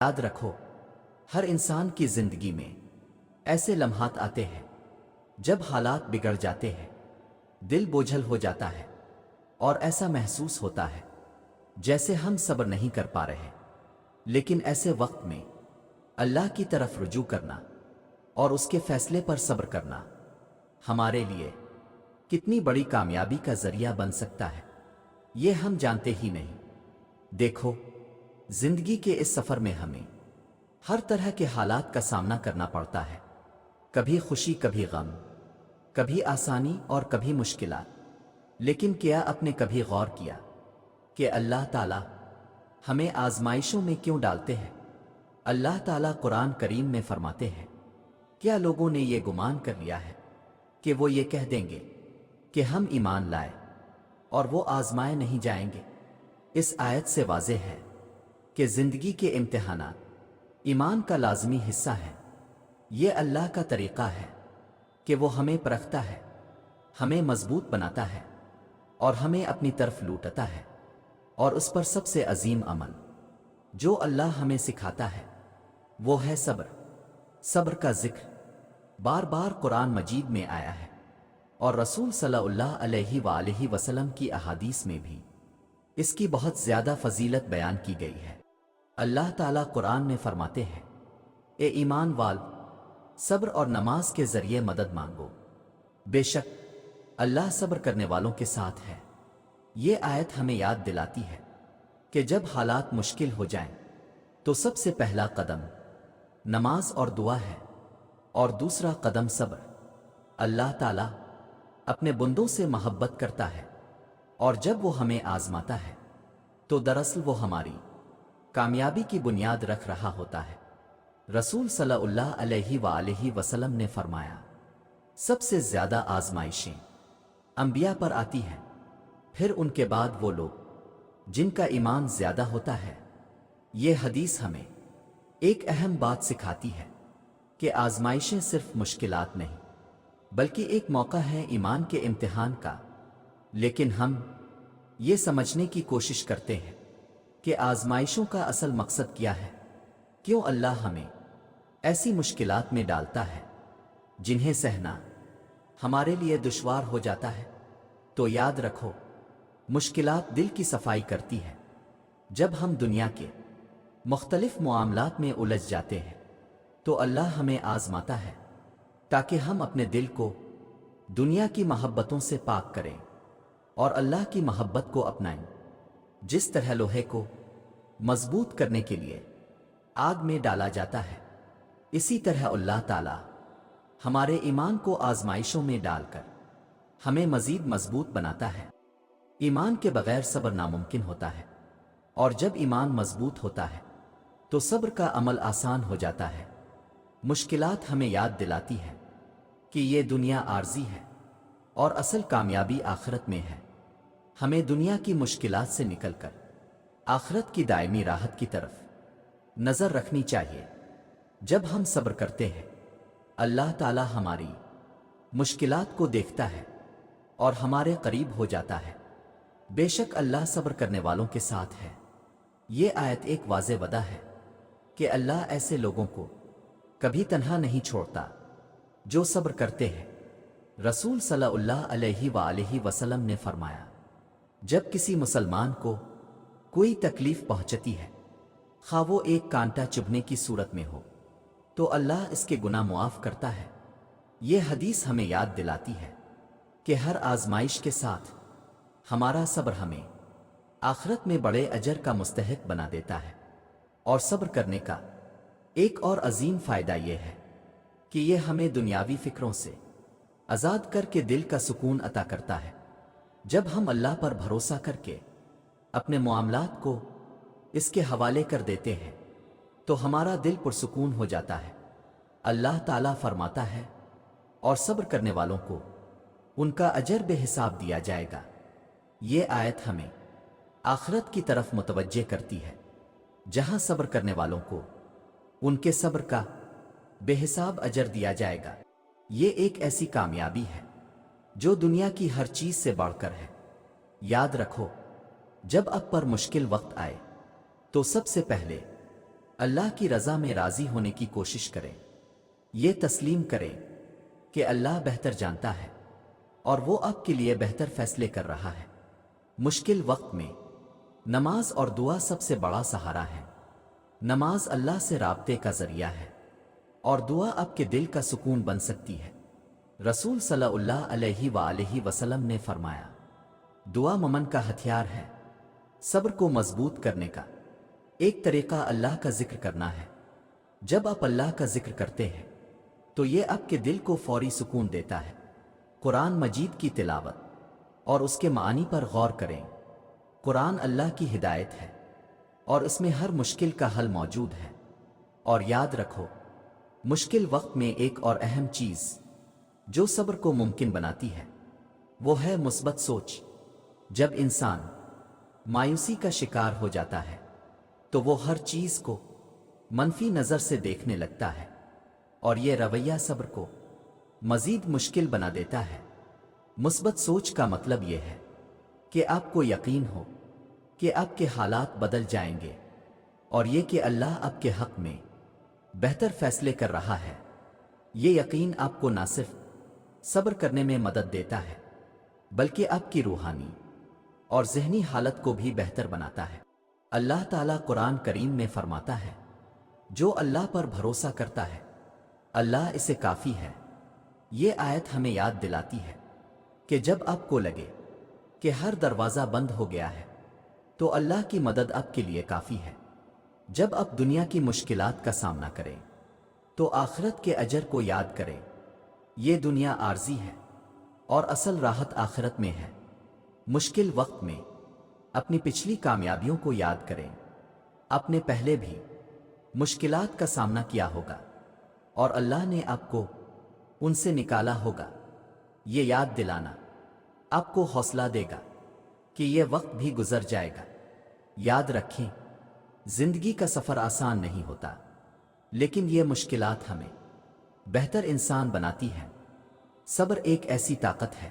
یاد رکھو، ہر انسان کی زندگی میں ایسے لمحات آتے ہیں جب حالات بگڑ جاتے ہیں، دل بوجھل ہو جاتا ہے اور ایسا محسوس ہوتا ہے جیسے ہم صبر نہیں کر پا رہے۔ لیکن ایسے وقت میں اللہ کی طرف رجوع کرنا اور اس کے فیصلے پر صبر کرنا ہمارے لیے کتنی بڑی کامیابی کا ذریعہ بن سکتا ہے، یہ ہم جانتے ہی نہیں۔ دیکھو، زندگی کے اس سفر میں ہمیں ہر طرح کے حالات کا سامنا کرنا پڑتا ہے، کبھی خوشی، کبھی غم، کبھی آسانی اور کبھی مشکلات۔ لیکن کیا آپ نے کبھی غور کیا کہ اللہ تعالیٰ ہمیں آزمائشوں میں کیوں ڈالتے ہیں؟ اللہ تعالیٰ قرآن کریم میں فرماتے ہیں، کیا لوگوں نے یہ گمان کر لیا ہے کہ وہ یہ کہہ دیں گے کہ ہم ایمان لائے اور وہ آزمائے نہیں جائیں گے؟ اس آیت سے واضح ہے کہ زندگی کے امتحانات ایمان کا لازمی حصہ ہے۔ یہ اللہ کا طریقہ ہے کہ وہ ہمیں پرکھتا ہے، ہمیں مضبوط بناتا ہے اور ہمیں اپنی طرف لوٹتا ہے۔ اور اس پر سب سے عظیم عمل جو اللہ ہمیں سکھاتا ہے وہ ہے صبر۔ صبر کا ذکر بار بار قرآن مجید میں آیا ہے اور رسول صلی اللہ علیہ وآلہ وسلم کی احادیث میں بھی اس کی بہت زیادہ فضیلت بیان کی گئی ہے۔ اللہ تعالیٰ قرآن میں فرماتے ہیں، اے ایمان والو، صبر اور نماز کے ذریعے مدد مانگو، بے شک اللہ صبر کرنے والوں کے ساتھ ہے۔ یہ آیت ہمیں یاد دلاتی ہے کہ جب حالات مشکل ہو جائیں تو سب سے پہلا قدم نماز اور دعا ہے اور دوسرا قدم صبر۔ اللہ تعالیٰ اپنے بندوں سے محبت کرتا ہے اور جب وہ ہمیں آزماتا ہے تو دراصل وہ ہماری کامیابی کی بنیاد رکھ رہا ہوتا ہے۔ رسول صلی اللہ علیہ وآلہ وسلم نے فرمایا، سب سے زیادہ آزمائشیں انبیاء پر آتی ہیں، پھر ان کے بعد وہ لوگ جن کا ایمان زیادہ ہوتا ہے۔ یہ حدیث ہمیں ایک اہم بات سکھاتی ہے کہ آزمائشیں صرف مشکلات نہیں بلکہ ایک موقع ہے ایمان کے امتحان کا۔ لیکن ہم یہ سمجھنے کی کوشش کرتے ہیں کہ آزمائشوں کا اصل مقصد کیا ہے، کیوں اللہ ہمیں ایسی مشکلات میں ڈالتا ہے جنہیں سہنا ہمارے لیے دشوار ہو جاتا ہے۔ تو یاد رکھو، مشکلات دل کی صفائی کرتی ہے۔ جب ہم دنیا کے مختلف معاملات میں الجھ جاتے ہیں تو اللہ ہمیں آزماتا ہے تاکہ ہم اپنے دل کو دنیا کی محبتوں سے پاک کریں اور اللہ کی محبت کو اپنائیں۔ جس طرح لوہے کو مضبوط کرنے کے لیے آگ میں ڈالا جاتا ہے، اسی طرح اللہ تعالیٰ ہمارے ایمان کو آزمائشوں میں ڈال کر ہمیں مزید مضبوط بناتا ہے۔ ایمان کے بغیر صبر ناممکن ہوتا ہے، اور جب ایمان مضبوط ہوتا ہے تو صبر کا عمل آسان ہو جاتا ہے۔ مشکلات ہمیں یاد دلاتی ہے کہ یہ دنیا عارضی ہے اور اصل کامیابی آخرت میں ہے۔ ہمیں دنیا کی مشکلات سے نکل کر آخرت کی دائمی راحت کی طرف نظر رکھنی چاہیے۔ جب ہم صبر کرتے ہیں، اللہ تعالیٰ ہماری مشکلات کو دیکھتا ہے اور ہمارے قریب ہو جاتا ہے۔ بے شک اللہ صبر کرنے والوں کے ساتھ ہے۔ یہ آیت ایک واضح وعدہ ہے کہ اللہ ایسے لوگوں کو کبھی تنہا نہیں چھوڑتا جو صبر کرتے ہیں۔ رسول صلی اللہ علیہ وآلہ وسلم نے فرمایا، جب کسی مسلمان کو کوئی تکلیف پہنچتی ہے، خواہ وہ ایک کانٹا چبھنے کی صورت میں ہو، تو اللہ اس کے گناہ معاف کرتا ہے۔ یہ حدیث ہمیں یاد دلاتی ہے کہ ہر آزمائش کے ساتھ ہمارا صبر ہمیں آخرت میں بڑے اجر کا مستحق بنا دیتا ہے۔ اور صبر کرنے کا ایک اور عظیم فائدہ یہ ہے کہ یہ ہمیں دنیاوی فکروں سے آزاد کر کے دل کا سکون عطا کرتا ہے۔ جب ہم اللہ پر بھروسہ کر کے اپنے معاملات کو اس کے حوالے کر دیتے ہیں تو ہمارا دل پرسکون ہو جاتا ہے۔ اللہ تعالیٰ فرماتا ہے، اور صبر کرنے والوں کو ان کا اجر بے حساب دیا جائے گا۔ یہ آیت ہمیں آخرت کی طرف متوجہ کرتی ہے، جہاں صبر کرنے والوں کو ان کے صبر کا بے حساب اجر دیا جائے گا۔ یہ ایک ایسی کامیابی ہے جو دنیا کی ہر چیز سے بڑھ کر ہے۔ یاد رکھو، جب آپ پر مشکل وقت آئے تو سب سے پہلے اللہ کی رضا میں راضی ہونے کی کوشش کریں، یہ تسلیم کریں کہ اللہ بہتر جانتا ہے اور وہ آپ کے لیے بہتر فیصلے کر رہا ہے۔ مشکل وقت میں نماز اور دعا سب سے بڑا سہارا ہے۔ نماز اللہ سے رابطے کا ذریعہ ہے اور دعا آپ کے دل کا سکون بن سکتی ہے۔ رسول صلی اللہ علیہ وآلہ وسلم نے فرمایا، دعا مومن کا ہتھیار ہے۔ صبر کو مضبوط کرنے کا ایک طریقہ اللہ کا ذکر کرنا ہے۔ جب آپ اللہ کا ذکر کرتے ہیں تو یہ آپ کے دل کو فوری سکون دیتا ہے۔ قرآن مجید کی تلاوت اور اس کے معانی پر غور کریں۔ قرآن اللہ کی ہدایت ہے اور اس میں ہر مشکل کا حل موجود ہے۔ اور یاد رکھو، مشکل وقت میں ایک اور اہم چیز جو صبر کو ممکن بناتی ہے وہ ہے مثبت سوچ۔ جب انسان مایوسی کا شکار ہو جاتا ہے تو وہ ہر چیز کو منفی نظر سے دیکھنے لگتا ہے اور یہ رویہ صبر کو مزید مشکل بنا دیتا ہے۔ مثبت سوچ کا مطلب یہ ہے کہ آپ کو یقین ہو کہ آپ کے حالات بدل جائیں گے اور یہ کہ اللہ آپ کے حق میں بہتر فیصلے کر رہا ہے۔ یہ یقین آپ کو نہ صرف صبر کرنے میں مدد دیتا ہے بلکہ آپ کی روحانی اور ذہنی حالت کو بھی بہتر بناتا ہے۔ اللہ تعالیٰ قرآن کریم میں فرماتا ہے، جو اللہ پر بھروسہ کرتا ہے اللہ اسے کافی ہے۔ یہ آیت ہمیں یاد دلاتی ہے کہ جب آپ کو لگے کہ ہر دروازہ بند ہو گیا ہے تو اللہ کی مدد آپ کے لیے کافی ہے۔ جب آپ دنیا کی مشکلات کا سامنا کریں تو آخرت کے اجر کو یاد کریں۔ یہ دنیا عارضی ہے اور اصل راحت آخرت میں ہے۔ مشکل وقت میں اپنی پچھلی کامیابیوں کو یاد کریں۔ آپ نے پہلے بھی مشکلات کا سامنا کیا ہوگا اور اللہ نے آپ کو ان سے نکالا ہوگا۔ یہ یاد دلانا آپ کو حوصلہ دے گا کہ یہ وقت بھی گزر جائے گا۔ یاد رکھیں، زندگی کا سفر آسان نہیں ہوتا، لیکن یہ مشکلات ہمیں بہتر انسان بناتی ہیں۔ صبر ایک ایسی طاقت ہے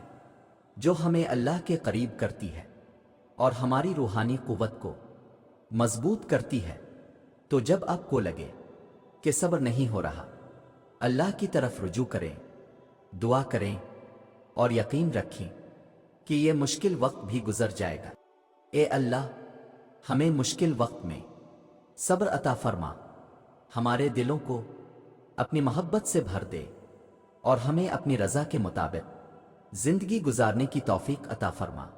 جو ہمیں اللہ کے قریب کرتی ہے اور ہماری روحانی قوت کو مضبوط کرتی ہے۔ تو جب آپ کو لگے کہ صبر نہیں ہو رہا، اللہ کی طرف رجوع کریں، دعا کریں اور یقین رکھیں کہ یہ مشکل وقت بھی گزر جائے گا۔ اے اللہ، ہمیں مشکل وقت میں صبر عطا فرما، ہمارے دلوں کو اپنی محبت سے بھر دے اور ہمیں اپنی رضا کے مطابق زندگی گزارنے کی توفیق عطا فرما۔